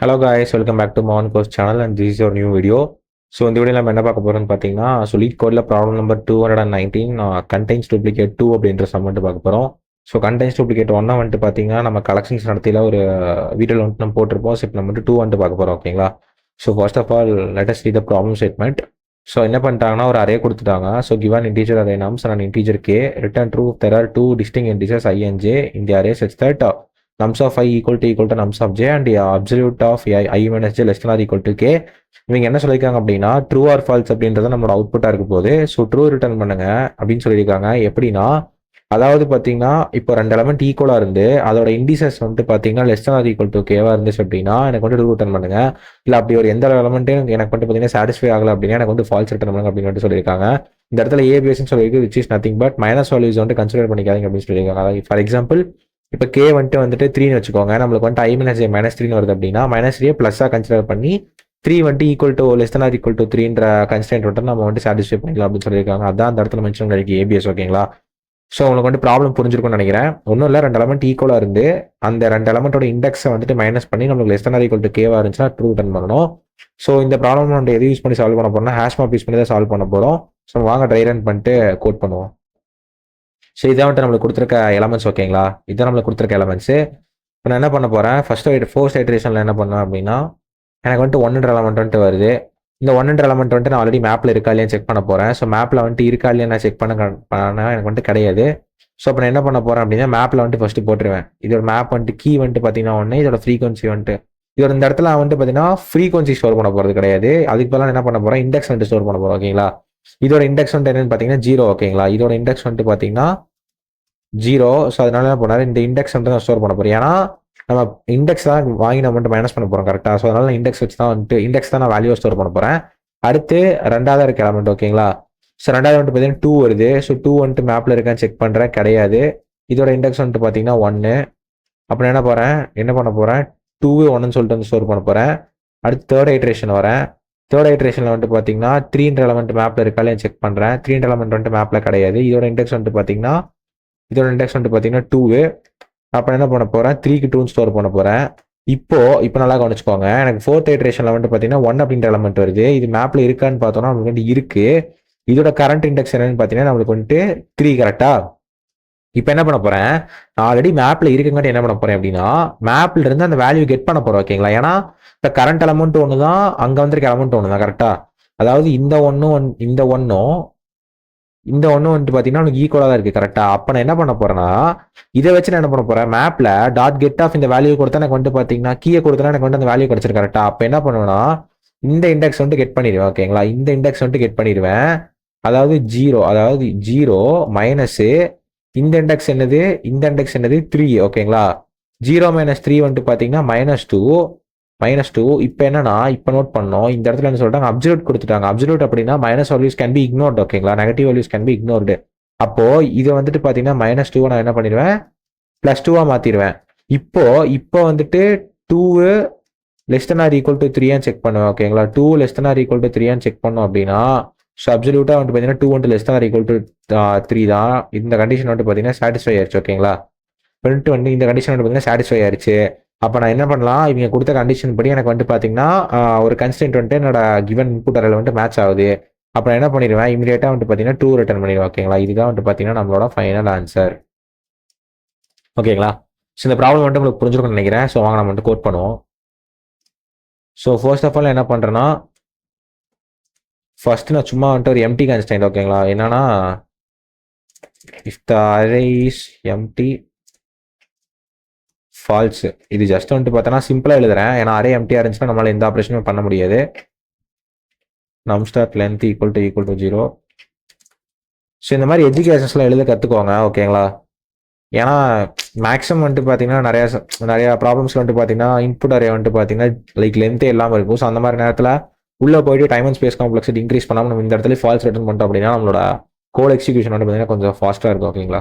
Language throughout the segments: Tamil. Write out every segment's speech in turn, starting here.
Hello guys, welcome back to மோகன் courses channel and this is your new video. So இந்த வீடியோ நம்ம என்ன பார்க்க போகிறோம்னு பார்த்தீங்கன்னா, லீட் கோடில் ப்ராப்ளம் நம்பர் 219 கண்டெய்ன்ஸ் டூப்ளிகேட் 2 அப்படின்ற சம் வந்துட்டு பார்க்க போகிறோம். ஸோ கண்டெய்ன்ஸ் டூப்ளிகேட் 1 வந்துட்டு பார்த்தீங்கன்னா நம்ம கலெக்ஷன்ஸ் நடத்தியில் ஒரு வீடியோவில் வந்துட்டு நம்ம போட்டிருப்போம். ஸோ இப்போ நம்ம வந்துட்டு 2 வந்துட்டு பார்க்க போகிறோம். ஓகேங்களா? So first of all let us read the problem statement. So என்ன பண்ணிட்டாங்கன்னா ஒரு அரே கொடுத்துட்டாங்க. So given integer array nums and integer k return true there are two distinct integers i and j in the array such that nums of I equal to nums of j and the absolute of I minus j less than or equal to k. இவங்க என்ன சொல்லியிருக்காங்க அப்படின்னா ட்ரூ ஆர் ஃபால்ஸ் அப்படின்றத நம்மளோட அவுட்புட்டாக இருக்க போது. ஸோ ட்ரூ ரிட்டர்ன் பண்ணுங்க அப்படின்னு சொல்லியிருக்காங்க. எப்படின்னா, அதாவது பார்த்தீங்கன்னா இப்போ 2 எலமெண்ட் ஈக்குவலாக இருந்து அதோட இண்டிசஸ் வந்துட்டு பார்த்தீங்கன்னா less than or equal to கேவா இருந்துச்சு அப்படின்னா எனக்கு வந்து ட்ரூ ரிட்டர்ன் பண்ணுங்க. இல்லை அப்படி ஒரு எந்த எலமெண்ட்டும் எனக்கு வந்து பார்த்தீங்கன்னா சாட்டிஸ்ஃபை ஆகலை அப்படின்னா எனக்கு வந்து ஃபால்ஸ் ரிட்டர்ன் பண்ணுங்க அப்படின்னு வந்து சொல்லியிருக்காங்க. இந்த இடத்துல ஏபிஎஸ்ன்னு சொல்லியிருக்கு, which is nothing but minus values வந்து கன்சிடர் பண்ணிக்காதீங்க அப்படின்னு சொல்லியிருக்காங்க. அதாவது ஃபார் எக்ஸாம்பிள் இப்போ கே வந்துட்டு 3ன்னு வச்சுக்கோங்க. நம்மளுக்கு வந்துட்டு ஐ மைனஸ் ஜே மைனஸ் 3ன்னு வருது அப்படின்னா மைனஸ் 3 ப்ளஸ்ஸாக கன்சிடர் பண்ணி 3 வந்துட்டு equal to less than or equal to 3ன்ற கன்ஸ்டன்ட் வந்துட்டு நம்ம வந்துட்டு சாட்டிஸ்ஃபை பண்ணிக்கலாம் அப்படின்னு சொல்லியிருக்காங்க. அதான் அந்த இடத்துல மென்ஷன் பண்ணிருக்கு ஏபிஎஸ். ஓகேங்களா? ஸோ உங்களுக்கு வந்துட்டு ப்ராப்ளம் புரிஞ்சிருக்கும்னு நினைக்கிறேன். ஒன்றும் இல்லை, 2 எலமெண்ட் ஈக்குவலாக இருந்து அந்த 2 எலமெண்ட்டோட இண்டெக்ஸை வந்துட்டு மைனஸ் பண்ணி நம்மளுக்கு less than or equal to கேவா இருந்துச்சுன்னா ட்ரூ ரிட்டர்ன் பண்ணணும். ஸோ இந்த ப்ராப்ளம் வந்து எது யூஸ் பண்ணி சால்வ் பண்ண போறோம்னா ஹேஷ் மேப் யூஸ் பண்ணி தான் சால்வ் பண்ண போகிறோம். ஸோ வாங்க ட்ரை ரன் பண்ணிட்டு கோட் பண்ணுவோம். ஸோ இதான் வந்துட்டு நம்மளுக்கு கொடுத்துருக்க எலமெண்ட்ஸ். ஓகேங்களா? இதான் நம்மளுக்கு கொடுத்துருக்க எலமெண்ட்ஸு. இப்போ நான் என்ன பண்ண போகிறேன், ஃபர்ஸ்ட் ஐட்ரேஷனில் என்ன பண்ணுவேன் அப்படின்னா எனக்கு வந்துட்டு 1ன்ற எலமெண்ட் வந்துட்டு வருது. இந்த 1ன்ற எலமெண்ட் வந்துட்டு நான் ஆல்ரெடி மேப்பில் இருக்கா இல்லையா செக் பண்ண போகிறேன். ஸோ மேப்பில் வந்துட்டு இருக்கா இல்லையா நான் செக் பண்ண எனக்கு வந்துட்டு கிடையாது. ஸோ இப்போ நான் என்ன பண்ண போகிறேன் அப்படின்னா மேப்பில் வந்துட்டு ஃபஸ்ட்டு போட்டுருவேன். இதோட மேப் வந்துட்டு கீ வந்துட்டு பார்த்தீங்கன்னா ஒன்று, இதோட ஃப்ரீக்வன்சி வந்துட்டு இதோட இந்த இடத்துல வந்துட்டு பார்த்தீங்கன்னா ஃப்ரீக்வன்சி ஸ்டோர் பண்ண போகிறது கிடையாது. அதுக்கு பதிலாக என்ன பண்ண போகிறேன், இண்டெக்ஸ் வந்துட்டு ஸ்டோர் பண்ண போகிறோம். ஓகேங்களா? இதோட இண்டெக்ஸ் வந்துட்டு என்னன்னு பார்த்தீங்கன்னா 0. ஓகேங்களா? இதோட இண்டெக்ஸ் வந்துட்டு பார்த்தீங்கன்னா 0. ஸோ அதனால என்ன பண்ணாரு, இந்த இண்டெக்ஸ் வந்துட்டு நான் ஸ்டோர் பண்ண போகிறேன். ஏன்னா நம்ம இண்டெக்ஸ் தான் வாங்கி நம்ம வந்துட்டு மைனஸ் பண்ண போகிறோம். கரெக்டாக? ஸோ அதனால இண்டெக்ஸ் வச்சு தான் வந்துட்டு இண்டெக்ஸ் தான் நான் வேல்யூ ஸ்டோர் பண்ண போகிறேன். அடுத்து 2வது இருக்க எலமெண்ட். ஓகேங்களா? ஸோ 2வது வந்துட்டு பார்த்தீங்கன்னா 2 வருது. ஸோ 2 வந்துட்டு மேப்பில் இருக்கான்னு செக் பண்ணுறேன், கிடையாது. இதோட இண்டெக்ஸ் வந்துட்டு பார்த்தீங்கன்னா 1. அப்புறம் என்ன பண்ண போகிறேன் 2 1ன்னு சொல்லிட்டு வந்து ஸ்டோர் பண்ண போகிறேன். அடுத்து தேர்ட் ஐட்ரேஷன் வரேன். தேர்ட் ஐட்ரேஷனில் வந்துட்டு பார்த்தீங்கன்னா 3ன்ற எலமெண்ட் மேப்பில் இருக்காலே செக் பண்ணுறேன். 3ன்ற எலமெண்ட் வந்துட்டு மேப்பில் கிடையாது. இதோட இண்டெக்ஸ் வந்துட்டு பார்த்தீங்கன்னா 2. அப்புறம் என்ன பண்ண போகிறேன், 3க்கு 2 ஸ்டோர் பண்ண போகிறேன். இப்போ நல்லா கவனிச்சுக்கோங்க. எனக்கு ஃபோர்த் ஐட்ரேஷனில் வந்துட்டு பார்த்தீங்கன்னா 1 அப்படின்ற எலமெண்ட் வருது. இது மேப்பில் இருக்கான்னு பார்த்தோம்னா நம்மளுக்கு வந்து இருக்கு. இதோட கரண்ட் இண்டெக்ஸ் என்னன்னு பார்த்தீங்கன்னா நம்மளுக்கு வந்துட்டு 3. கரெக்டா? இப்போ என்ன பண்ண போறேன், நான் ஆல்ரெடி மேப்ல இருக்குங்காட்டி என்ன பண்ண போறேன் அப்படின்னா மேப்ல இருந்து அந்த வேல்யூ கெட் பண்ண போறோம். ஓகேங்களா? ஏன்னா இந்த கரண்ட் எலமெண்ட் ஒன்று தான், அங்க வந்திருக்க எலமெண்ட் ஒன்று தான். கரெக்டா? அதாவது இந்த ஒன்னும் வந்துட்டு பார்த்தீங்கன்னா உனக்கு ஈக்குவலாக தான் இருக்கு. கரெக்டா? அப்போ நான் என்ன பண்ண போறேன்னா இதை வச்சு நான் என்ன பண்ண போறேன், மேப்ல டாட் கெட் ஆஃப் இந்த வேல்யூ கொடுத்தா எனக்கு வந்துட்டு பார்த்தீங்கன்னா கீயை கொடுத்தா எனக்கு வந்து அந்த வேல்யூ கிடைச்சிருக்கு. கரெக்டா? அப்போ என்ன பண்ணுவேன்னா இந்த இண்டெக்ஸ் வந்துட்டு கெட் பண்ணிடுவேன். ஓகேங்களா? இந்த இண்டெக்ஸ் வந்துட்டு கெட் பண்ணிடுவேன். அதாவது 0 மைனஸ் இந்த இண்டெக்ஸ் என்னது, 3. ஓகேங்களா? 0 - 3 வந்துட்டு பார்த்தீங்கன்னா -2. இப்போ என்னன்னா இப்போ நோட் பண்ணோம், இந்த இடத்துல என்ன சொல்றாங்க, அப்சல்யூட் கொடுத்துட்டாங்க. அப்சல்யூட் அப்படின்னா minus values can be ignored. ஓகேங்களா? Negative values can be ignored. அப்போ இதை வந்துட்டு பார்த்தீங்கன்னா -2 நான் என்ன பண்ணிடுவேன், +2 மாத்திடுவேன். இப்போ வந்துட்டு 2 less than or equal to 3 check பண்ணுவேன். ஓகேங்களா? 2 less than or equal to 3 check பண்ணோம் அப்படின்னா ஸோ அப்சல்யூட்டா வந்துட்டு பார்த்தீங்கன்னா 2 வந்துட்டு less than or equal to 3 தான். இந்த கண்டிஷன் வந்துட்டு பார்த்தீங்கன்னா சாட்டிஸ்ஃபை ஆயிடுச்சு. ஓகேங்களா? வந்து இந்த கண்டிஷன் வந்துட்டு பார்த்தீங்கன்னா சாட்டிஸ்ஃபை ஆயிடுச்சு. அப்போ நான் என்ன பண்ணலாம், இவங்க கொடுத்த கண்டிஷன் படி எனக்கு வந்துட்டு பார்த்தீங்கன்னா ஒரு கன்ஸ்டன்ட் வந்துட்டு என்னோட கிவன் இன்புட் அரேல வந்துட்டு மேட்ச் ஆகுது. அப்போ என்ன பண்ணிடுவேன், இமீடியட்டா வந்துட்டு பார்த்தீங்கன்னா 2 ரிட்டர்ன் பண்ணிடுவேன். ஓகேங்களா? இதுதான் வந்துட்டு பார்த்தீங்கன்னா நம்மளோட ஃபைனல் ஆன்சர். ஓகேங்களா? ஸோ இந்த ப்ராப்ளம் வந்துட்டு உங்களுக்கு புரிஞ்சிருக்கும்னு நினைக்கிறேன். ஸோ வாங்க நம்ம வந்துட்டு கோட் பண்ணுவோம். ஸோ ஃபர்ஸ்ட் ஆஃப் ஆல் என்ன பண்றேன்னா ஃபர்ஸ்ட் நான் சும்மா வந்துட்டு ஒரு எம்டி கன்ஸ்டன்ட். ஓகேங்களா? என்னன்னா if the array is empty false. இது ஜஸ்ட் வந்துட்டு பார்த்தோன்னா சிம்பிளா எழுதுறேன். ஏன்னா அரே எம்டியா இருந்துச்சுன்னா நம்மளால எந்த ஆப்ரேஷனும் பண்ண முடியாது. num start length equal to 0. So இந்த மாதிரி எஜுகேஷன்ஸ்லாம் எழுத கற்றுக்கோங்க. ஓகேங்களா? ஏன்னா மேக்ஸிமம் வந்துட்டு பார்த்தீங்கன்னா நிறைய ப்ராப்ளம்ஸ் வந்துட்டு பார்த்தீங்கன்னா இன்புட் அரே வந்துட்டு பார்த்தீங்கன்னா லைக் லென்த்தே இல்லாமல் இருக்கும். ஸோ அந்த மாதிரி நேரத்தில் உள்ள போயிட்டு time and space complexity increase பண்ணாமல் நம்ம இந்த இடத்துல ஃபால்ஸ் ரிட்டர்ன் பண்ணிட்டோம் அப்படின்னா நம்மளோட கோட் எக்ஸிக்யூஷன் வந்து பார்த்தீங்கன்னா கொஞ்சம் ஃபாஸ்ட்டாக இருக்கும். ஓகேங்களா?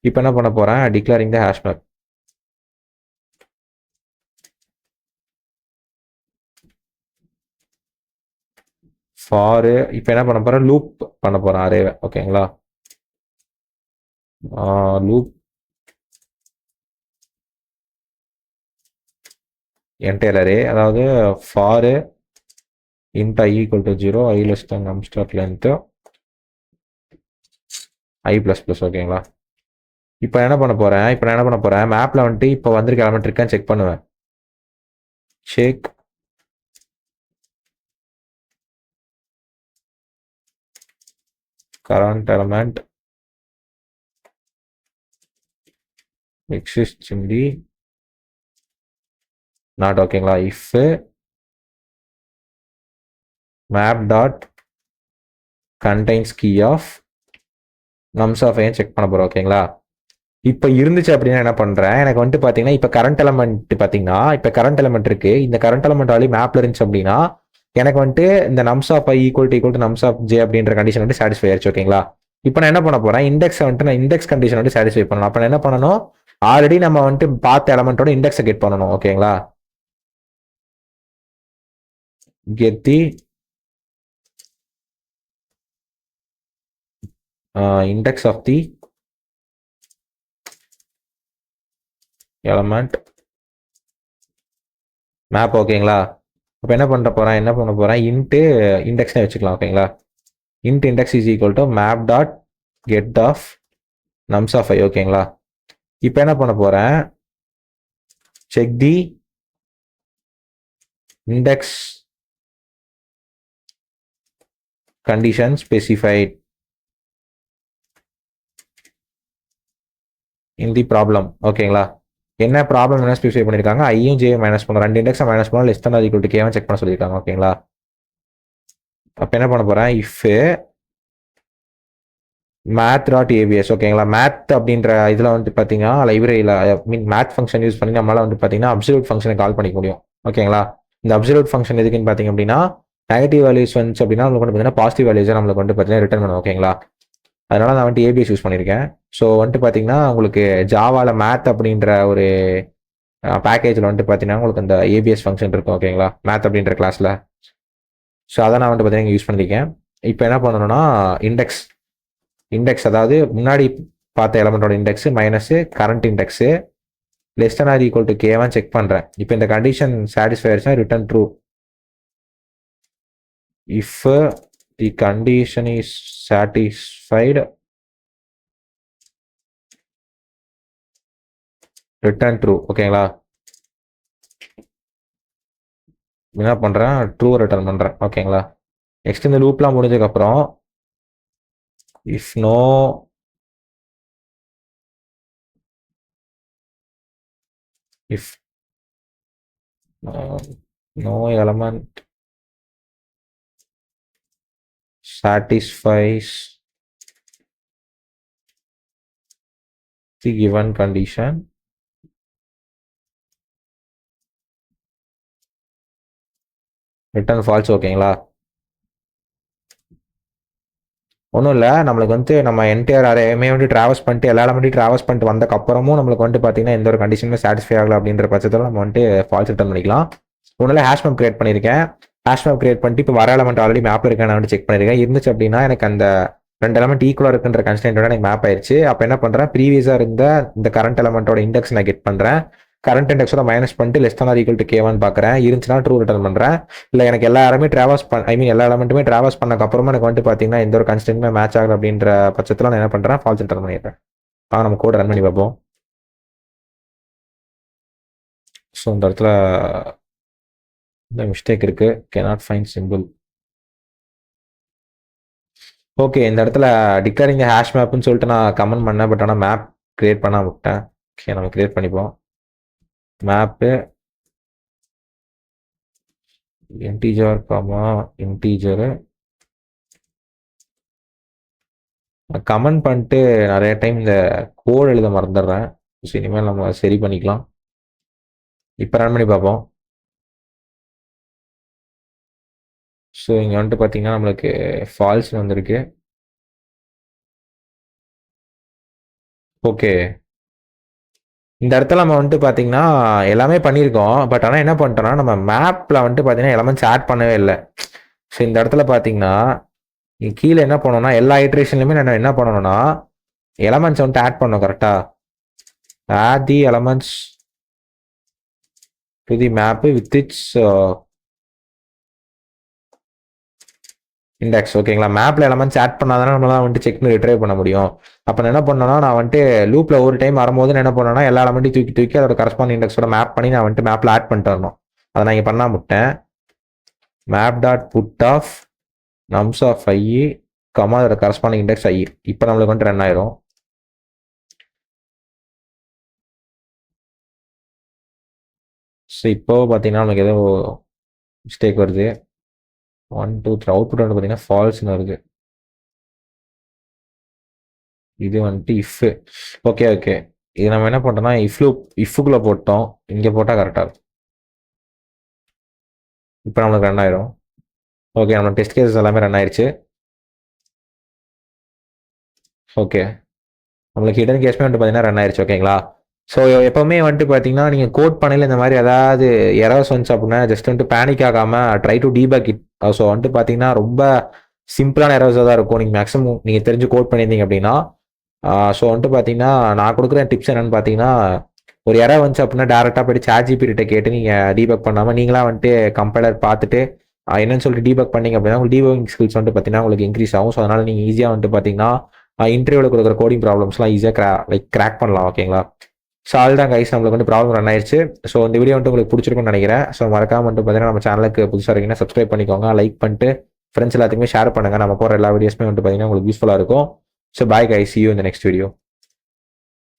இப்போ என்ன பண்ண போகிறேன், declaring the hash map. For இப்போ என்ன பண்ண போகிறேன், லூப் பண்ண போகிறேன் அரேவை. ஓகேங்களா? லூப் என்டையர் அரே, அதாவது for int I equal to 0, I less than num start length I plus plus. ஓகேங்களா? இப்போ என்ன பண்ண போறேன், மேப்ல வந்துட்டு இப்போ வந்திருக்க எலமெண்ட் இருக்கான்னு செக் பண்ணுவேன். Check current element exists in the not. ஓகேங்களா? if map dot contains key of nums of I check பண்ண போறோம். ஓகேங்களா? இப்போ இருந்துச்சு அப்படின்னா என்ன பண்றேன், எனக்கு வந்துட்டு பாத்தீங்கன்னா இப்போ கரண்ட் எலமெண்ட் பாத்தீங்கன்னா இப்போ கரண்ட் எலமெண்ட் இருக்கு. இந்த கரண்ட் எலமெண்ட் ஆல்ரெடி மேப்ல இருந்துச்சு அப்படின்னா எனக்கு வந்துட்டு இந்த nums of i equal to nums of j அப்படின்ற கண்டிஷன் வந்து சாட்டிஸ்ஃபை ஆயிடுச்சு. ஓகேங்களா? இப்போ நான் என்ன பண்ண போறேன், இண்டெக்ஸ் வந்துட்டு நான் இண்டெக்ஸ் கண்டிஷன் வந்து சாட்டிஸ்ஃபை பண்ணணும். அப்போ நான் என்ன பண்ணணும், ஆல்ரெடி நம்ம வந்துட்டு பார்த்த எலமெண்டோட இண்டெக்ஸை கெட் பண்ணணும். ஓகேங்களா? get the index of the element map. ஓகேங்களா? இப்போ என்ன பண்ண போறேன் இன்ட்டு இண்டெக்ஸ்னே வச்சுக்கலாம். ஓகேங்களா? int index is equal to map dot get of nums of I. ஓகேங்களா? இப்போ என்ன பண்ண போறேன், check the index condition specified in the problem. ஓகேங்களா? என்ன ப்ராப்ளம் என்ன ஸ்பெசிஃபை பண்ணிருக்காங்க, ஐயும் ஜே மைனஸ் பண்ண ரெண்டு இண்டெக்ஸை மைனஸ் பண்ண less than equal to given check பண்ண சொல்லியிருக்காங்க. ஓகேங்களா? அப்போ என்ன பண்ண போறேன், இஃப் மேத் டாட் ஏபிஎஸ். ஓகேங்களா? மேத் அப்படின்ற இதில் வந்து பார்த்தீங்கன்னா லைப்ரரியில் மீன் மேத் ஃபங்க்ஷன் யூஸ் பண்ணி நம்மளால வந்து பார்த்தீங்கன்னா அப்சல்யூட் ஃபங்க்ஷனை கால் பண்ணிக்க முடியும். ஓகேங்களா? இந்த அப்சல்யூட் ஃபங்க்ஷன் எதுக்குன்னு பார்த்தீங்க அப்படின்னா நெகட்டிவ் வேல்யூஸ் வந்துச்சு அப்படின்னா நம்மளுக்கு வந்து பார்த்தீங்கன்னா பாசிட்டிவ் வேல்யூஸை நம்மளுக்கு வந்து பார்த்தீங்கன்னா ரிட்டர்ன் பண்ணும். ஓகேங்களா? அதனால நான் வந்துட்டு ஏபிஎஸ் யூஸ் பண்ணியிருக்கேன். ஸோ வந்துட்டு பார்த்தீங்கன்னா உங்களுக்கு ஜாவால மேத் அப்படின்ற ஒரு பேக்கேஜில் வந்துட்டு பார்த்தீங்கன்னா உங்களுக்கு அந்த ஏபிஎஸ் ஃபங்க்ஷன் இருக்கும். ஓகேங்களா? மேத் அப்படின்ற கிளாஸில். ஸோ அதை நான் வந்துட்டு பார்த்தீங்கன்னா யூஸ் பண்ணியிருக்கேன். இப்போ என்ன பண்ணணும்னா இண்டெக்ஸ் அதாவது முன்னாடி பார்த்த எலமெண்டோட index minus current index less than or equal to கேவான் செக் பண்ணுறேன். இப்போ இந்த கண்டிஷன் சாட்டிஸ்ஃபை ஆயிடுச்சுன்னா return true. If the condition is satisfied return true. ஓகேங்களா? என்ன பண்ணுறேன், ட்ரூ ரிட்டர்ன் பண்ணுறேன். ஓகேங்களா? நெக்ஸ்ட் இந்த லூப்லாம் முடிஞ்சதுக்கப்புறம் if no element satisfies the given condition return false. ஓகேங்களா? ஒன்றும் இல்லை, நம்மளுக்கு வந்து நம்ம என்டையர் அரேயுமே வந்து ட்ராவல்ஸ் பண்ணிட்டு எல்லா எலமெண்ட்டையும் ட்ராவல்ஸ் பண்ணிட்டு வந்தக்கப்புறமும் நம்மளுக்கு வந்துட்டு பார்த்தீங்கன்னா எந்த ஒரு கண்டிஷனுமே சாட்டிஸ்ஃபை ஆகலை அப்படின்ற பட்சத்தில் நம்ம வந்துட்டு ஃபால்ஸ் ரிட்டர்ன் பண்ணிக்கலாம். ஒன்றும் ஹேஷ் மேப் கிரியேட் பண்ணியிருக்கேன். ஹேஷ் மேப் கிரியேட் பண்ணிட்டு இப்போ வர எலமெண்ட் ஆல்ரெடி மேப்பில் இருக்கேன் நான் வந்து செக் பண்ணியிருக்கேன். இருந்துச்சு அப்படின்னா எனக்கு அந்த ரெண்டு எலமெண்ட் ஈக்குவலாக இருக்குன்ற கன்ஸ்டன்ட்டோட எனக்கு மேப் ஆயிடுச்சு. அப்போ என்ன பண்ணுறேன், ப்ரீவியஸாக இருந்த இந்த கரண்ட் எலமெண்ட்டோட இண்டெக்ஸ் நான் கெட் பண்ணுறேன். கரண்ட் இண்டெக்ஸோட மைனஸ் பண்ணிட்டு less than or equal to கேவான்னு பார்க்குறேன். இருந்துச்சுன்னா ட்ரூ ரிட்டர்ன் பண்ணுறேன். இல்லை எனக்கு எல்லா எலமெண்ட்டுமே ட்ராவல்ஸ் பண்ணக்கப்புறமா எனக்கு வந்துட்டு பார்த்தீங்கன்னா எந்த ஒரு கன்ஸ்டன்ட்டுமே மேட்ச் ஆகல அப்படின்ற பட்சத்தில் நான் என்ன பண்ணுறேன், ஃபால்ஸ் ரிட்டர்ன் பண்ணிடுறேன். நம்ம கோட் ரன் பண்ணி பார்ப்போம். ஸோ இந்த இடத்துல இந்த மிஸ்டேக் இருக்கு, cannot find symbol. ஓகே, இந்த இடத்துல டிக்ளேரிங் ஹேஷ் மேப்னு சொல்லிட்டு நான் கமெண்ட் பண்ணேன். பட் ஆனால் மேப் கிரியேட் பண்ண விட்டேன். ஓகே, நம்ம கிரியேட் பண்ணிப்போம். மேப்பு இன்டீஜர் இன்டீஜரு கமெண்ட் பண்ணிட்டு நிறைய டைம் இந்த கோட் எழுத மறந்துடுறேன். ஸோ இனிமேல் நம்ம சரி பண்ணிக்கலாம். இப்போ ரன் பண்ணி பார்ப்போம். ஸோ இங்கே வந்துட்டு பார்த்தீங்கன்னா நம்மளுக்கு ஃபால்ஸ் வந்திருக்கு. ஓகே, இந்த இடத்துல நம்ம வந்துட்டு பார்த்தீங்கன்னா எல்லாமே பண்ணியிருக்கோம். பட் ஆனால் என்ன பண்ணிட்டோம்னா நம்ம மேப்பில் வந்துட்டு பார்த்தீங்கன்னா எலமெண்ட்ஸ் ஆட் பண்ணவே இல்லை. ஸோ இந்த இடத்துல பார்த்தீங்கன்னா கீழே என்ன பண்ணணும்னா எல்லா ஐட்ரேஷன்லையுமே நான் என்ன பண்ணணும்னா எலமெண்ட்ஸ் வந்துட்டு ஆட் பண்ணணும். கரெக்டாக add the elements to the map with its index. ஓகேங்களா, மேப்ல எலமெண்ட்ஸ் ஆட் பண்ணாதானே நம்மளால வந்துட்டு செக் பண்ணி ரிட்ரைவ் பண்ண முடியும். அப்போ நான் என்ன பண்ணேன்னா, நான் வந்துட்டு லூப்ல ஒரு டைம் வரும்போது நான் என்ன பண்ணேன்னா, எல்லா எலமெண்ட்டையும் தூக்கி தூக்கி அதோட கரஸ்பாண்டிங் இண்டெக்ஸோட மேப் பண்ணி நான் வந்துட்டு மேப்ல ஆட் பண்ணிட்டு வரணும். அதை நான் இங்கே பண்ணா முட்டேன். Map dot put of nums of I comma அதோட கரஸ்பாண்டிங் இண்டெக்ஸ் ஐ. இப்போ நம்மளுக்கு வந்துட்டு ரன் ஆயிரும். ஸோ இப்போ பார்த்தீங்கன்னா நமக்கு ஏதோ மிஸ்டேக் வருது. 1 2 3 அவுட்புட் வந்து பார்த்தீங்கன்னா ஃபால்ஸ்னு வருது. இது வந்துட்டு இஃப். ஓகே ஓகே, இது நம்ம என்ன பண்ணோம்னா இஃப்குள்ளே போட்டோம், இங்கே போட்டால் கரெக்டாக இருக்கும். இப்போ நம்மளுக்கு ரன் ஆயிரும். ஓகே, நம்ம டெஸ்ட் கேசஸ் எல்லாமே ரன் ஆயிடுச்சு. ஓகே, நம்மளுக்கு ஹிடன் கேஸ்மே வந்துட்டு பார்த்தீங்கன்னா ரன் ஆயிடுச்சு. ஓகேங்களா, ஸோ எப்போவுமே வந்துட்டு பார்த்தீங்கன்னா நீங்கள் கோட் பண்ணையில் இந்த மாதிரி ஏதாவது எரர்ஸ் வந்துச்சு அப்படின்னா ஜஸ்ட் வந்துட்டு பேனிக் ஆகாமல் try to debug it. So வந்துட்டு பார்த்தீங்கன்னா ரொம்ப சிம்பிளான எரர்ஸாக தான் இருக்கும். நீங்கள் மேக்ஸிமம் நீங்கள் தெரிஞ்சு கோட் பண்ணியிருந்தீங்க அப்படின்னா. ஸோ வந்துட்டு பார்த்தீங்கன்னா நான் கொடுக்குற டிப்ஸ் என்னென்னு பார்த்தீங்கன்னா, ஒரு எரர் வந்துச்சு அப்படின்னா டேரெக்டாக போய்ட்டு ChatGPT கேட்டு நீங்கள் டீபக் பண்ணாமல் நீங்களாக வந்துட்டு கம்பைலர் பார்த்துட்டு என்னன்னு சொல்லிட்டு டீபக் பண்ணிங்க அப்படின்னா உங்களுக்கு டீபக்கிங் ஸ்கில்ஸ் வந்துட்டு பார்த்தீங்கன்னா உங்களுக்கு இன்க்ரீஸ் ஆகும். ஸோ அதனால் நீங்கள் ஈஸியாக வந்துட்டு பார்த்தீங்கன்னா இன்டர்வியூவில் கொடுக்குற கோடிங் ப்ராப்ளம்ஸ்லாம் ஈஸியாக கிராக் பண்ணலாம். ஓகேங்களா, ஸோ அதுதான் கைஸ், நம்மளுக்கு வந்து ப்ராப்ளம் ரன் ஆயிடுச்சு. ஸோ இந்த வீடியோ வந்துட்டு உங்களுக்கு பிடிச்சிருக்கும்னு நினைக்கிறேன். ஸோ மறக்காம வந்துட்டு பார்த்தீங்கன்னா நம்ம சேனலுக்கு புதுசாக இருக்கீங்கன்னா சப்ஸ்கிரைப் பண்ணிக்கோங்க, லைக் பண்ணிட்டு ஃப்ரெண்ட்ஸ் எல்லாத்துக்குமே ஷேர் பண்ணுங்கள். நம்ம போகிற எல்லா வீடியோஸுமே வந்துட்டு பார்த்தீங்கன்னா உங்களுக்கு யூஸ்ஃபுல்லாக இருக்கும். So bye guys, see you in the next video.